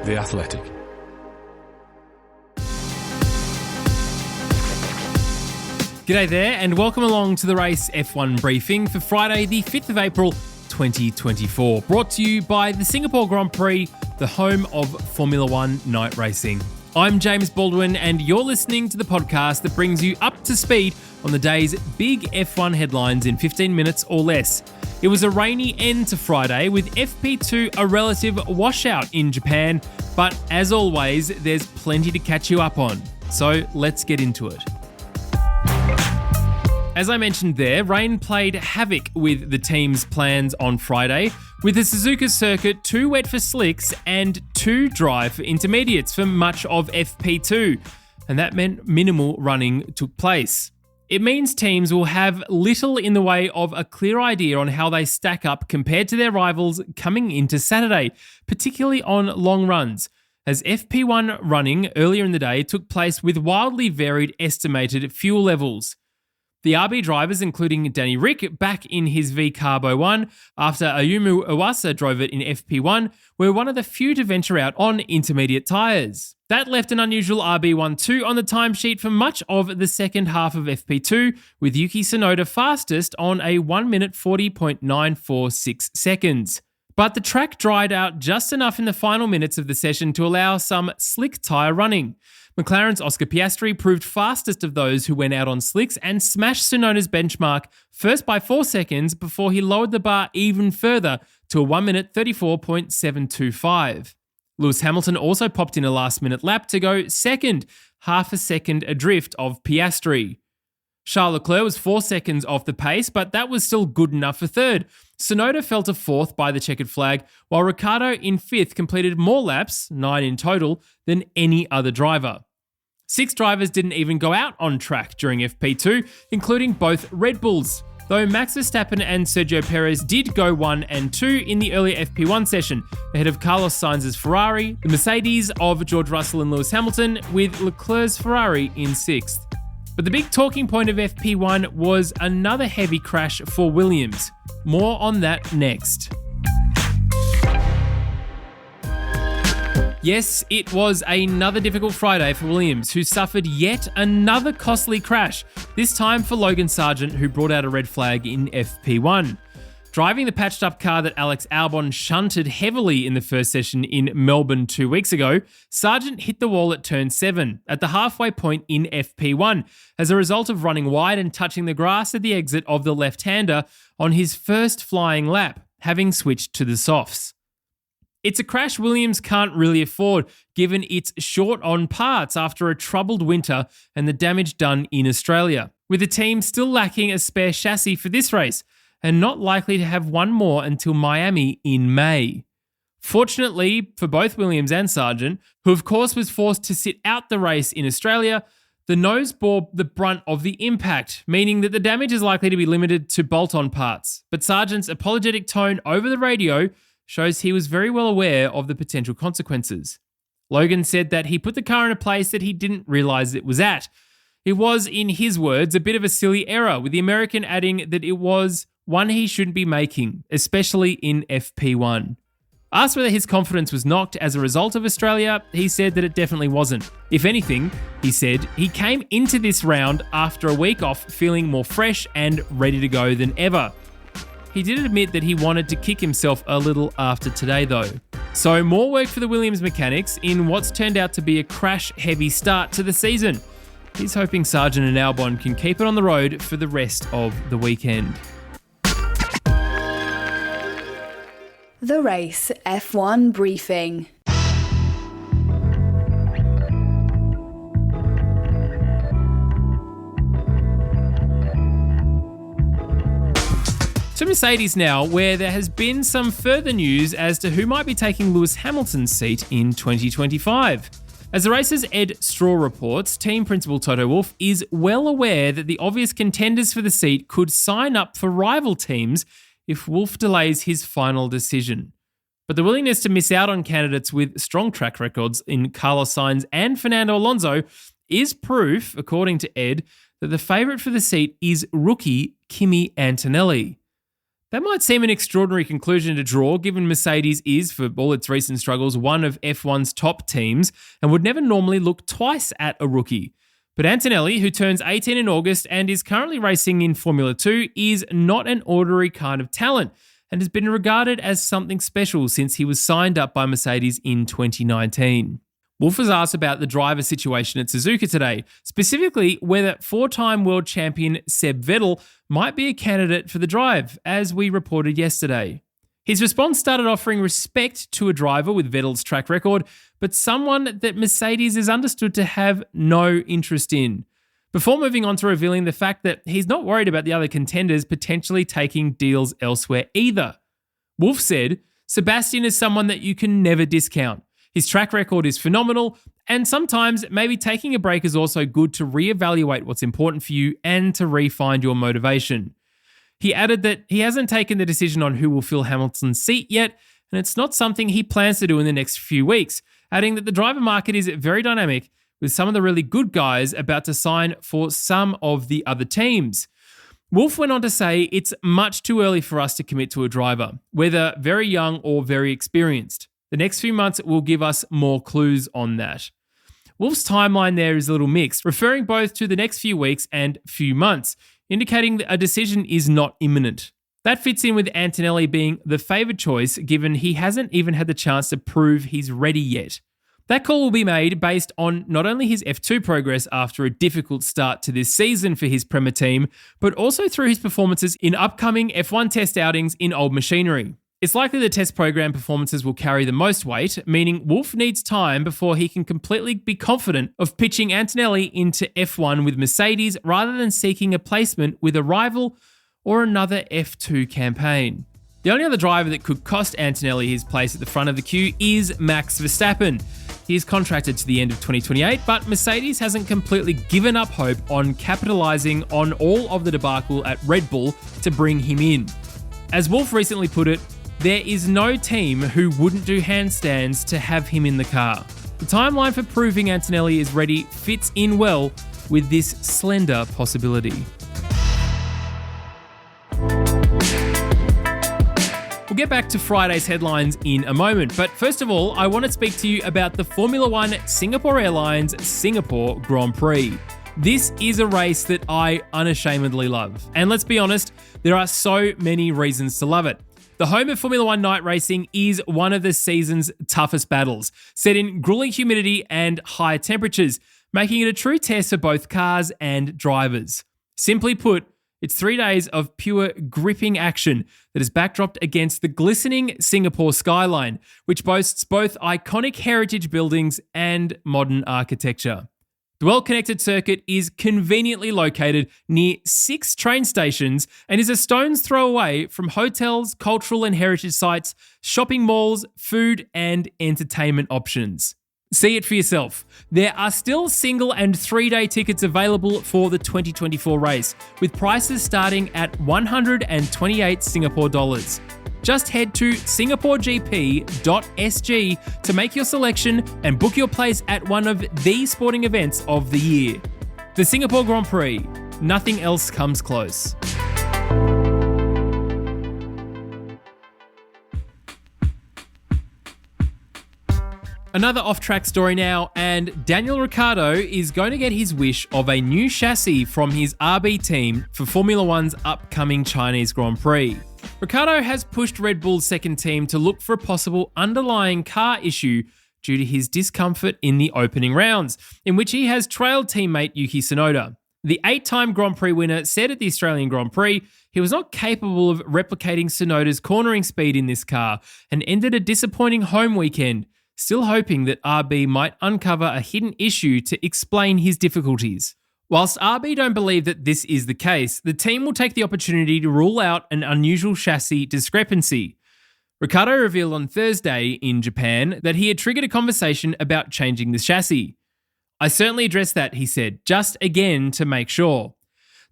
The Athletic. G'day there and welcome along to the Race F1 briefing for Friday the 5th of April 2024. Brought to you by the Singapore Grand Prix, the home of Formula One night racing. I'm James Baldwin and you're listening to the podcast that brings you up to speed on the day's big F1 headlines in 15 minutes or less. It was a rainy end to Friday with FP2 a relative washout in Japan, but as always, there's plenty to catch you up on. So let's get into it. As I mentioned there, rain played havoc with the team's plans on Friday, with the Suzuka circuit too wet for slicks and too dry for intermediates for much of FP2, and that meant minimal running took place. It means teams will have little in the way of a clear idea on how they stack up compared to their rivals coming into Saturday, particularly on long runs, as FP1 running earlier in the day took place with wildly varied estimated fuel levels. The RB drivers, including Danny Ric, back in his V-Carbo 1 after Ayumu Iwasa drove it in FP1, were one of the few to venture out on intermediate tyres. That left an unusual RB12 on the timesheet for much of the second half of FP2, with Yuki Tsunoda fastest on a 1 minute 40.946 seconds. But the track dried out just enough in the final minutes of the session to allow some slick tyre running. McLaren's Oscar Piastri proved fastest of those who went out on slicks and smashed Tsunoda's benchmark first by 4 seconds before he lowered the bar even further to a 1 minute 34.725. Lewis Hamilton also popped in a last-minute lap to go second, half a second adrift of Piastri. Charles Leclerc was 4 seconds off the pace, but that was still good enough for third. Tsunoda fell to fourth by the checkered flag, while Ricciardo in fifth completed more laps, 9 in total, than any other driver. 6 drivers didn't even go out on track during FP2, including both Red Bulls, though Max Verstappen and Sergio Perez did go 1 and 2 in the earlier FP1 session, ahead of Carlos Sainz's Ferrari, the Mercedes of George Russell and Lewis Hamilton, with Leclerc's Ferrari in 6th. But the big talking point of FP1 was another heavy crash for Williams. More on that next. Yes, it was another difficult Friday for Williams, who suffered yet another costly crash, this time for Logan Sargeant, who brought out a red flag in FP1. Driving the patched-up car that Alex Albon shunted heavily in the first session in Melbourne 2 weeks ago, Sargeant hit the wall at turn 7, at the halfway point in FP1, as a result of running wide and touching the grass at the exit of the left-hander on his first flying lap, having switched to the softs. It's a crash Williams can't really afford, given it's short on parts after a troubled winter and the damage done in Australia, with the team still lacking a spare chassis for this race, and not likely to have one more until Miami in May. Fortunately for both Williams and Sargeant, who of course was forced to sit out the race in Australia, the nose bore the brunt of the impact, meaning that the damage is likely to be limited to bolt-on parts. But Sargeant's apologetic tone over the radio shows he was very well aware of the potential consequences. Logan said that he put the car in a place that he didn't realise it was at. It was, in his words, a bit of a silly error, with the American adding that it was one he shouldn't be making, especially in FP1. Asked whether his confidence was knocked as a result of Australia, he said that it definitely wasn't. If anything, he said, he came into this round after a week off feeling more fresh and ready to go than ever. He did admit that he wanted to kick himself a little after today though. So more work for the Williams mechanics in what's turned out to be a crash-heavy start to the season. He's hoping Sargeant and Albon can keep it on the road for the rest of the weekend. The Race F1 briefing. To Mercedes now, where there has been some further news as to who might be taking Lewis Hamilton's seat in 2025. As the race's Ed Straw reports, team principal Toto Wolff is well aware that the obvious contenders for the seat could sign up for rival teams if Wolff delays his final decision. But the willingness to miss out on candidates with strong track records in Carlos Sainz and Fernando Alonso is proof, according to Ed, that the favourite for the seat is rookie Kimi Antonelli. That might seem an extraordinary conclusion to draw, given Mercedes is, for all its recent struggles, one of F1's top teams and would never normally look twice at a rookie. But Antonelli, who turns 18 in August and is currently racing in Formula 2, is not an ordinary kind of talent and has been regarded as something special since he was signed up by Mercedes in 2019. Wolff was asked about the driver situation at Suzuka today, specifically whether four-time world champion Seb Vettel might be a candidate for the drive, as we reported yesterday. His response started offering respect to a driver with Vettel's track record, but someone that Mercedes is understood to have no interest in, before moving on to revealing the fact that he's not worried about the other contenders potentially taking deals elsewhere either. Wolff said, "Sebastian is someone that you can never discount. His track record is phenomenal, and sometimes maybe taking a break is also good to reevaluate what's important for you and to re-find your motivation." He added that he hasn't taken the decision on who will fill Hamilton's seat yet, and it's not something he plans to do in the next few weeks, adding that the driver market is very dynamic, with some of the really good guys about to sign for some of the other teams. Wolff went on to say it's much too early for us to commit to a driver, whether very young or very experienced. The next few months will give us more clues on that. Wolff's timeline there is a little mixed, referring both to the next few weeks and few months, indicating that a decision is not imminent. That fits in with Antonelli being the favoured choice, given he hasn't even had the chance to prove he's ready yet. That call will be made based on not only his F2 progress after a difficult start to this season for his Prema team, but also through his performances in upcoming F1 test outings in old machinery. It's likely the test program performances will carry the most weight, meaning Wolff needs time before he can completely be confident of pitching Antonelli into F1 with Mercedes rather than seeking a placement with a rival or another F2 campaign. The only other driver that could cost Antonelli his place at the front of the queue is Max Verstappen. He is contracted to the end of 2028, but Mercedes hasn't completely given up hope on capitalising on all of the debacle at Red Bull to bring him in. As Wolff recently put it, there is no team who wouldn't do handstands to have him in the car. The timeline for proving Antonelli is ready fits in well with this slender possibility. We'll get back to Friday's headlines in a moment, but first of all, I want to speak to you about the Formula One Singapore Airlines Singapore Grand Prix. This is a race that I unashamedly love, and let's be honest, there are so many reasons to love it. The home of Formula One night racing is one of the season's toughest battles, set in grueling humidity and high temperatures, making it a true test for both cars and drivers. Simply put, it's 3 days of pure gripping action that is backdropped against the glistening Singapore skyline, which boasts both iconic heritage buildings and modern architecture. The well-connected circuit is conveniently located near 6 train stations and is a stone's throw away from hotels, cultural and heritage sites, shopping malls, food and entertainment options. See it for yourself. There are still single and 3-day tickets available for the 2024 race, with prices starting at 128 Singapore dollars. Just head to singaporegp.sg to make your selection and book your place at one of the sporting events of the year. The Singapore Grand Prix. Nothing else comes close. Another off-track story now, and Daniel Ricciardo is going to get his wish of a new chassis from his RB team for Formula One's upcoming Chinese Grand Prix. Ricciardo has pushed Red Bull's second team to look for a possible underlying car issue due to his discomfort in the opening rounds, in which he has trailed teammate Yuki Tsunoda. The 8-time Grand Prix winner said at the Australian Grand Prix he was not capable of replicating Tsunoda's cornering speed in this car and ended a disappointing home weekend, still hoping that RB might uncover a hidden issue to explain his difficulties. Whilst RB don't believe that this is the case, the team will take the opportunity to rule out an unusual chassis discrepancy. Ricciardo revealed on Thursday in Japan that he had triggered a conversation about changing the chassis. "I certainly addressed that," he said, "just again to make sure."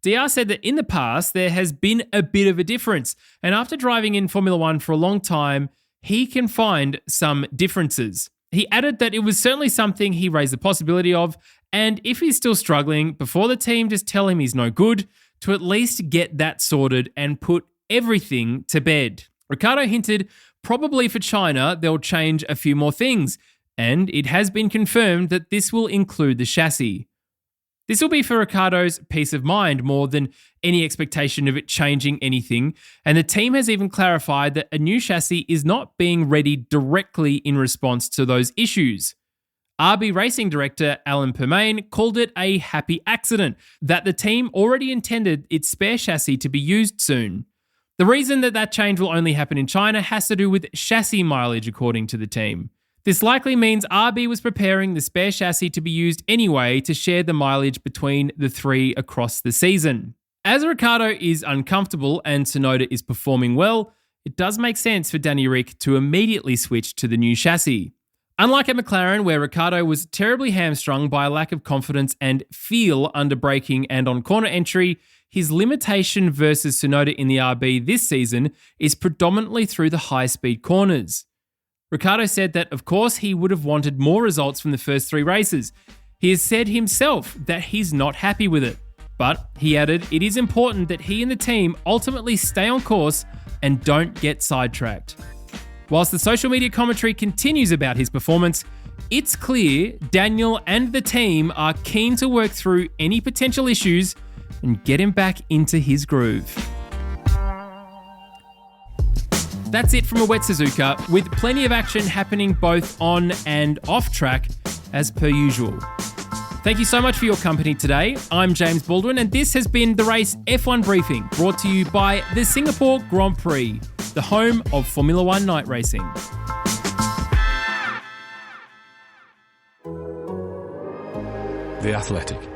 DR said that in the past there has been a bit of a difference, and after driving in Formula One for a long time, he can find some differences. He added that it was certainly something he raised the possibility of, and if he's still struggling, before the team just tell him he's no good, to at least get that sorted and put everything to bed. Ricciardo hinted probably for China they'll change a few more things, and it has been confirmed that this will include the chassis. This will be for Ricciardo's peace of mind more than any expectation of it changing anything, and the team has even clarified that a new chassis is not being ready directly in response to those issues. RB Racing Director Alan Permain called it a happy accident, that the team already intended its spare chassis to be used soon. The reason that change will only happen in China has to do with chassis mileage, according to the team. This likely means RB was preparing the spare chassis to be used anyway to share the mileage between the three across the season. As Ricciardo is uncomfortable and Tsunoda is performing well, it does make sense for Danny Ric to immediately switch to the new chassis. Unlike at McLaren, where Ricciardo was terribly hamstrung by a lack of confidence and feel under braking and on corner entry, his limitation versus Tsunoda in the RB this season is predominantly through the high-speed corners. Ricciardo said that, of course, he would have wanted more results from the first 3 races. He has said himself that he's not happy with it. But, he added, it is important that he and the team ultimately stay on course and don't get sidetracked. Whilst the social media commentary continues about his performance, it's clear Daniel and the team are keen to work through any potential issues and get him back into his groove. That's it from a wet Suzuka, with plenty of action happening both on and off track, as per usual. Thank you so much for your company today. I'm James Baldwin, and this has been the Race F1 Briefing, brought to you by the Singapore Grand Prix, the home of Formula One night racing. The Athletic.